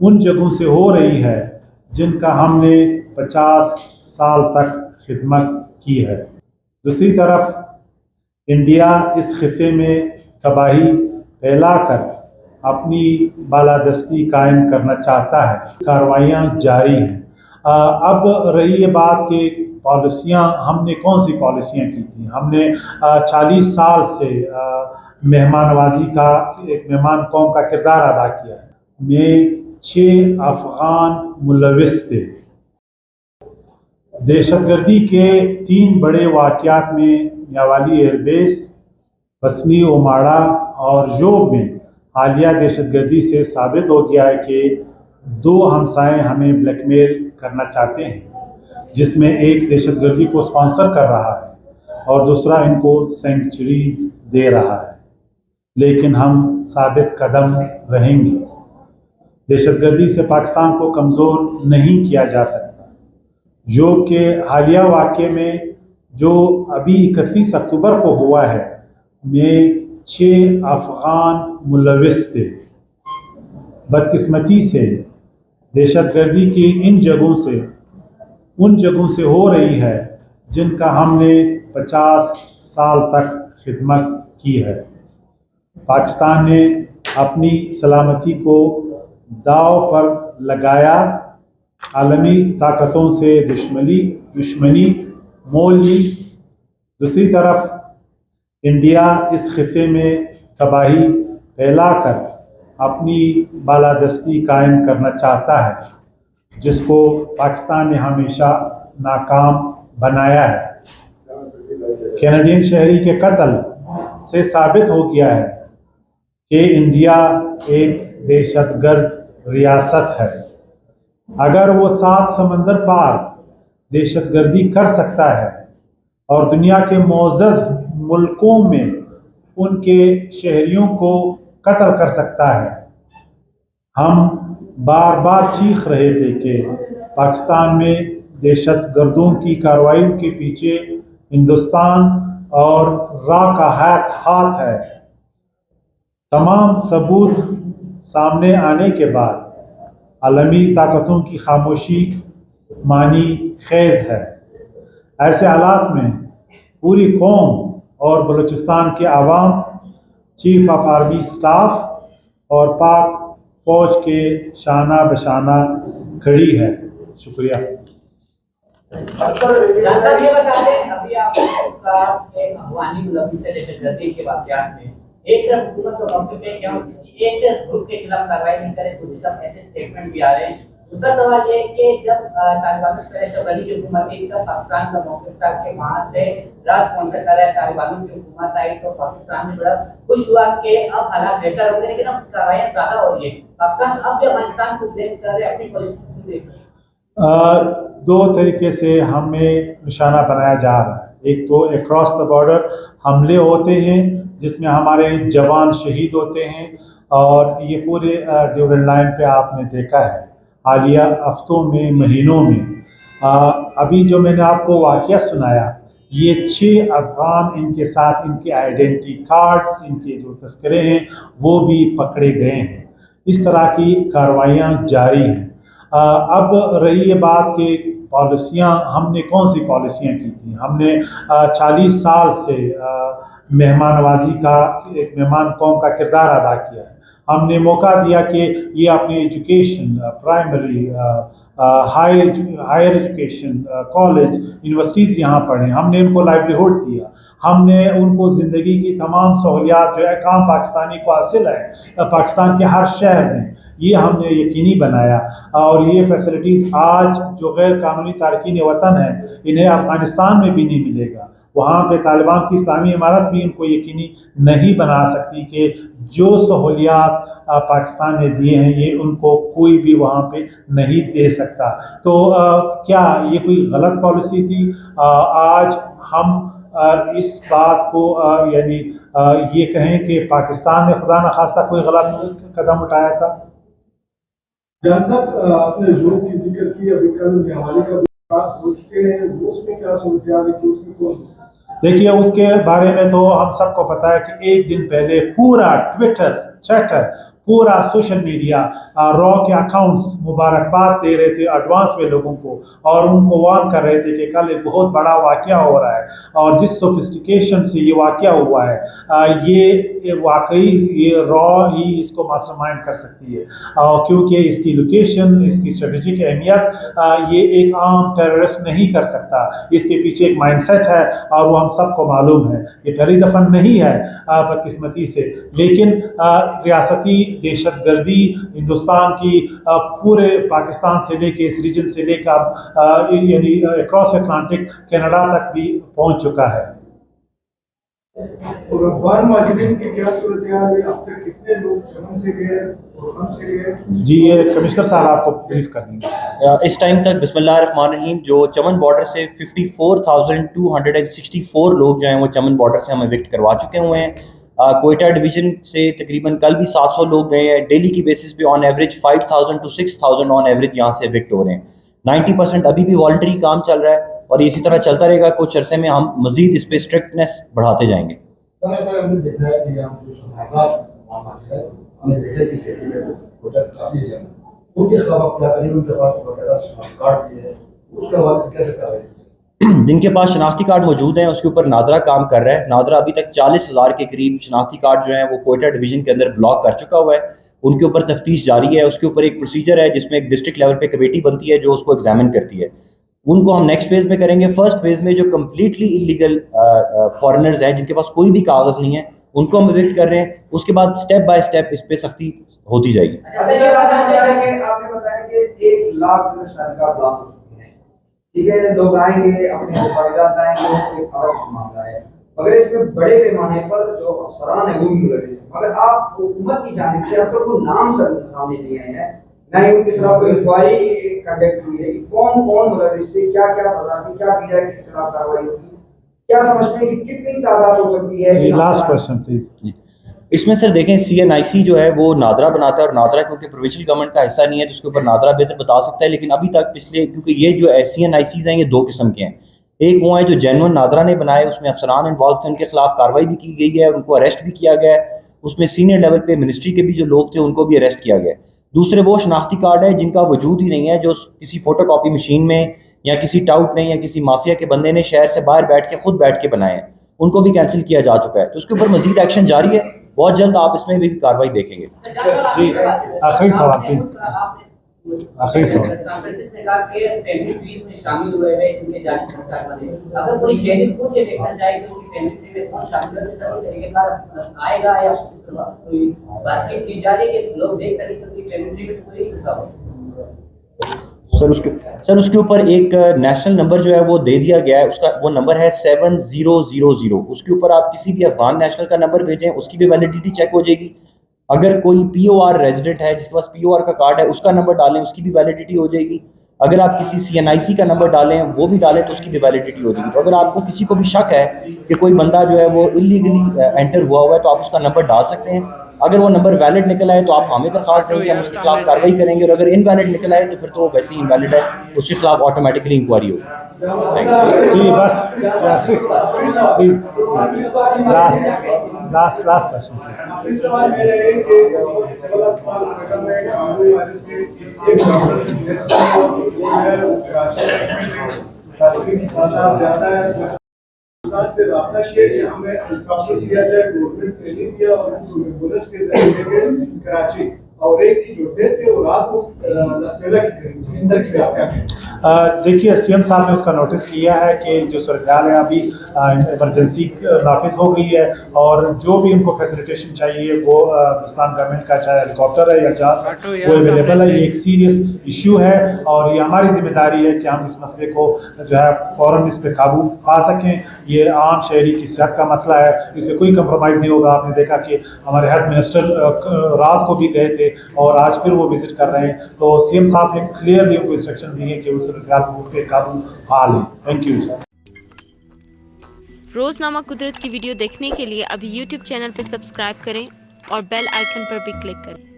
उन जगहों से हो रही है जिनका हमने 50 साल तक खिदमत की है। दूसरी तरफ इंडिया इस खिते में तबाही फैलाकर अपनी बालादस्ती कायम करना चाहता है। कार्रवाइयाँ जारी हैं। अब रही ये बात कि पॉलिसियाँ हमने कौन सी पॉलिसियाँ की थी। हमने 40 साल से मेहमान नवाजी का, एक मेहमान कौम का किरदार अदा किया है। में 6 अफ़गान मुलविस थे। दहशतगर्दी के 3 बड़े वाक़यात में यावाली एयरबेस, बसनी ओमाड़ा और जोब में हालिया दहशतगर्दी से साबित हो गया है कि 2 हमसाए हमें ब्लैकमेल करना चाहते हैं, जिसमें एक दहशतगर्दी को स्पॉन्सर कर रहा है और दूसरा इनको सेंचुरीज दे रहा है। लेकिन हम साबित कदम रहेंगे। दहशतगर्दी से पाकिस्तान को कमज़ोर नहीं किया जा सकता। जो कि हालिया वाक़े में जो अभी 31 अक्टूबर को हुआ है, में 6 अफ़गान मुलविस थे। बदकिस्मती से दहशतगर्दी की उन जगहों से हो रही है जिनका हमने 50 साल तक खिदमत की है। पाकिस्तान ने अपनी सलामती को दांव पर लगाया, आलमी ताकतों से दुश्मनी मोल ली। दूसरी तरफ इंडिया इस खिते में तबाही फैलाकर अपनी बालादस्ती कायम करना चाहता है, जिसको पाकिस्तान ने हमेशा नाकाम बनाया है। कैनेडियन शहरी के कत्ल से साबित हो गया है कि इंडिया एक दहशतगर्द रियासत है। अगर वो 7 समंदर पार दहशतगर्दी कर सकता है और दुनिया के मोअज़्ज़ज़ मुल्कों में उनके शहरियों को कत्ल कर सकता है। हम बार बार चीख रहे थे कि पाकिस्तान में दहशतगर्दों की कार्रवाई के पीछे हिंदुस्तान और रा का हाथ है। तमाम सबूत सामने आने के बाद आलमी ताकतों की खामोशी मानी खेज है। ऐसे हालात में पूरी कौम और बलूचिस्तान के आवाम चीफ ऑफ आर्मी स्टाफ और पाक फौज के शाना बशाना खड़ी है। शुक्रिया। सर ये बता दें, अभी आपका अफगानी मुलविस से दहशतगर्दी के वाक़यात में एक तरफ हुकूमत को मकसद है कि हम किसी एक ग्रुप के खिलाफ कार्रवाई नहीं करें, दूसरी तरफ ऐसे स्टेटमेंट भी आ रहे हैं। दूसरा सवाल ये है कि जब तालिबानों से पहले जब गनी की हुकूमत थी तब पाकिस्तान का मौक़िफ़ था कि वहाँ से राज स्पॉन्सर कर रहा है। तालिबानों की हुकूमत आई तो पाकिस्तान ने बड़ा खुश हुआ कि अब हालात बेहतर हो गए, लेकिन अब कार्रवाइयाँ ज़्यादा हो रही है। पाकिस्तान अब भी अफगानिस्तान को ब्लेम कर रहे हैं, अपनी पॉलिसी देख रहे हैं। 2 तरीके से हमें निशाना बनाया जा रहा है। एक तो अक्रॉस द बॉर्डर हमले होते हैं जिसमें हमारे जवान शहीद होते हैं, और ये पूरे ड्यूरल लाइन पे आपने देखा है हालिया हफ्तों में, महीनों में। अभी जो मैंने आपको वाक़या सुनाया, ये 6 अफ़गान, इनके साथ इनके आइडेंटिटी कार्ड्स, इनके जो तस्करे हैं वो भी पकड़े गए हैं। इस तरह की कार्रवाइयाँ जारी हैं। अब रही ये बात कि पॉलिसियाँ हमने कौन सी पॉलिसियाँ की थी। हमने 40 साल से मेहमान नवाजी का, एक मेहमान कौम का किरदार अदा किया है। हमने मौका दिया कि ये अपनी education, primary, higher education, college, universities यहाँ पढ़ें। हमने उनको लाइवलीहुड दिया। हमने उनको ज़िंदगी की तमाम सहूलियात जो है काम पाकिस्तानी को हासिल है पाकिस्तान के हर शहर में, ये हमने यकीनी बनाया। और ये फैसिलिटीज़ आज जो गैर कानूनी तारकीन वतन है इन्हें अफ़गानिस्तान में भी नहीं मिलेगा। वहाँ पे तालिबान की इस्लामी इमारत भी इनको यकीनी नहीं बना सकती कि जो सहूलियात पाकिस्तान ने दिए हैं ये उनको कोई भी वहाँ पे नहीं दे सकता। तो क्या ये कोई गलत पॉलिसी थी? आज हम इस बात को यानी ये कहें कि पाकिस्तान ने खुदा न खास्ता कोई गलत कदम उठाया था? जान साहब, आपने जोब की जिक्र की, अभी कल हवाले का बात हो चुके हैं, उसमें क्या सूरत-ए-हाल है कि उसमें कौन? देखिए, उसके बारे में तो हम सबको पता है कि एक दिन पहले पूरा ट्विटर, चैटर, पूरा सोशल मीडिया रॉ के अकाउंट्स मुबारकबाद दे रहे थे एडवांस में लोगों को, और उनको वार्न कर रहे थे कि कल एक बहुत बड़ा वाक़या हो रहा है, और जिस सोफिस्टिकेशन से ये वाक़या हुआ है ये वाकई ये रॉ ही इसको मास्टरमाइंड कर सकती है, क्योंकि इसकी लोकेशन, इसकी स्ट्रेटेजिक अहमियत ये एक आम टेररिस्ट नहीं कर सकता, इसके पीछे एक माइंडसेट है और वो हम सबको मालूम है। ये पहली दफ़ा नहीं है बदकिस्मती से, लेकिन रियासती दहशतगर्दी हिंदुस्तान की पूरे पाकिस्तान से लेके इस रीजन से लेकर यानी अक्रॉस अटलांटिक कनाडा तक भी पहुंच चुका है। और अफगान माजिदीन की क्या सूरत हाल है? अब तक कितने लोग चमन से गए और हम से गए? जी ये कमिश्नर साहब आपको ब्रीफ कर देंगे। इस टाइम तक बिस्मिल्लाहिर्रहमानिर्रहीम जो चमन बॉर्डर से 54,264 लोग जो हैं वो चमन बॉर्डर से हम एविक्ट करवा चुके हुए हैं। कोयटा डिवीज़न से तकरीबन कल भी 700 लोग गए हैं। डेली की बेसिस पे on average 5,000 to 6,000 on average यहाँ से एविक्ट हो रहे हैं। 90% अभी भी वॉलंटरी काम चल रहा है और इसी तरह चलता रहेगा। कुछ अरसे में हम मजीद इस पर स्ट्रिक्टनेस बढ़ाते जाएंगे। हमने देखा है कि हम जो समाधान है हमने देखा कि सिटी में प्रोटेक्ट काफी है, उनके खिलाफ आप क्या करेंगे? उनके पास बकायदा शनाख्ती कार्ड भी है, उसका हवाले से कैसे कर रहे हैं? जिनके पास शनाख्ती कार्ड मौजूद हैं उसके ऊपर नादरा काम कर रहा है। नादरा अभी तक 40,000 के करीब शनाख्ती कार्ड जो हैं वो कोयटा डिवीज़न के अंदर ब्लॉक कर चुका हुआ है। उनके ऊपर तफ्तीश जारी है। उसके ऊपर एक प्रोसीजर है जिसमें एक डिस्ट्रिक्ट लेवल पे कमेटी बनती है जो उसको एग्जामिन करती है। उनको हम नेक्स्ट फेज़ में करेंगे। फर्स्ट फेज़ में जो कम्प्लीटली इलीगल फॉरेनर्स हैं जिनके पास कोई भी कागज़ नहीं है उनको हम एविक्ट कर रहे हैं। उसके बाद स्टेप बाय स्टेप इस पे सख्ती होती जाएगी। आपने बताया कि 1 लाख सड़क ब्लॉक हो चुकी है, ठीक है, लोग आएंगे अपने दस्तावेजात लाएंगे, एक अलग मामला है, मगर इसमें बड़े पैमाने पर जो अफसरान है वो भी मुलविस हैं। मगर आप हुकूमत की जानिब से अब तक वो नाम सामने नहीं आए हैं, न ही उनके खिलाफ कोई इंक्वायरी कंडक्ट हुई है कि कौन कौन मुलविस थे, क्या क्या सजा थी, क्या पीरियड के खिलाफ कार्रवाई होगी, क्या समझते हैं कि कितनी तादाद हो सकती है? Last question please. इसमें सर देखें CNIC जो है वो नादरा बनाता है और नादरा क्योंकि प्रोविंशियल गवर्नमेंट का हिस्सा नहीं है तो उसके ऊपर नादरा बेहतर बता सकता है। लेकिन अभी तक पिछले क्योंकि ये जो CNICs हैं ये 2 किस्म के हैं। एक वो है जो जेन्युइन नादरा ने बनाए, उसमें अफसरान इन्वॉल्व थे, उनके खिलाफ कार्रवाई भी की गई है, उनको अरेस्ट भी किया गया है। उसमें सीनियर लेवल पे मिनिस्ट्री के भी जो लोग थे उनको भी अरेस्ट किया गया है। दूसरे वो शनाख्ती कार्ड है जिनका वजूद ही नहीं है, जो किसी फोटो कॉपी मशीन में या किसी टाउट ने या किसी माफिया के बंदे ने शहर से बाहर बैठ के खुद बैठ के बनाए हैं, उनको भी कैंसिल किया जा चुका है। तो उसके ऊपर मजीद एक्शन जारी है। बहुत जल्द आप इसमें भी कार्रवाई देखेंगे। जी आखिरी सवाल प्लीज। आखिरी सवाल। शामिल हुए हैं जिनके जारी सरकार बने, अगर कोई शहरी खुद ये देखना चाहे कि उसकी फैमिली में कौन शामिल है तो तरीकेकार आएगा या कोई बातचीत की जा रही है कि लोग देख सकें कि उनकी फैमिली में कोई हिस्सा हो। सर उसके ऊपर एक नेशनल नंबर जो है वो दे दिया गया है। उसका वो नंबर है 7000। उसके ऊपर आप किसी भी अफगान नेशनल का नंबर भेजें उसकी भी वैलिडिटी चेक हो जाएगी। अगर कोई POR रेजिडेंट है जिसके पास POR का कार्ड है उसका नंबर डालें उसकी भी वैलिडिटी हो जाएगी। अगर आप किसी CNIC का नंबर डालें वो भी डालें तो उसकी भी वैलिडिटी हो जाएगी। तो अगर आपको किसी को भी शक है कि कोई बंदा जो है वो इलीगली एंटर हुआ हुआ है तो आप उसका नंबर डाल सकते हैं। अगर वो नंबर वैलिड निकल आए तो आप हमें दरखास्त देंगे, हम उसके खिलाफ कार्रवाई करेंगे, और अगर इनवैलिड निकल आए तो फिर तो वैसे ही इनवैलिड है, उसके खिलाफ ऑटोमेटिकली इंक्वायरी होगी। जी बस प्लीज लास्ट क्वेश्चन। से रास्ता किया कि हमें हेलीकॉप्टर दिया जाए, गवर्नमेंट ने नहीं दिया और एम्बुलेंस के जरिए कराची और एक की जो डेथ है वो रात को लसमेला की करेंगे। इन तरह से आप क्या कहेंगे? देखिए CM साहब ने उसका नोटिस लिया है कि जो सूरत हाल है अभी इमरजेंसी नाफिज हो गई है और जो भी उनको फैसिलिटेशन चाहिए वो हिंदुस्तान गवर्नमेंट का चाहे हेलीकॉप्टर है या जहाज वो अवेलेबल है। ये एक सीरियस इशू है और ये हमारी जिम्मेदारी है कि हम इस मसले को जो है फ़ौरन इस पर काबू पा सकें। ये आम शहरी की सेहत का मसला है, इस पर कोई कंप्रोमाइज़ नहीं होगा। आपने देखा कि हमारे हेल्थ मिनिस्टर रात को भी गए थे और आज फिर वो विजिट कर रहे हैं। तो CM साहब ने क्लियरली उनको इंस्ट्रक्शंस दिए कि उस पे काबू पा लें। Thank you. रोज़नामा कुदरत की वीडियो देखने के लिए अभी YouTube चैनल पर सब्सक्राइब करें और बेल आइकन पर भी क्लिक करें।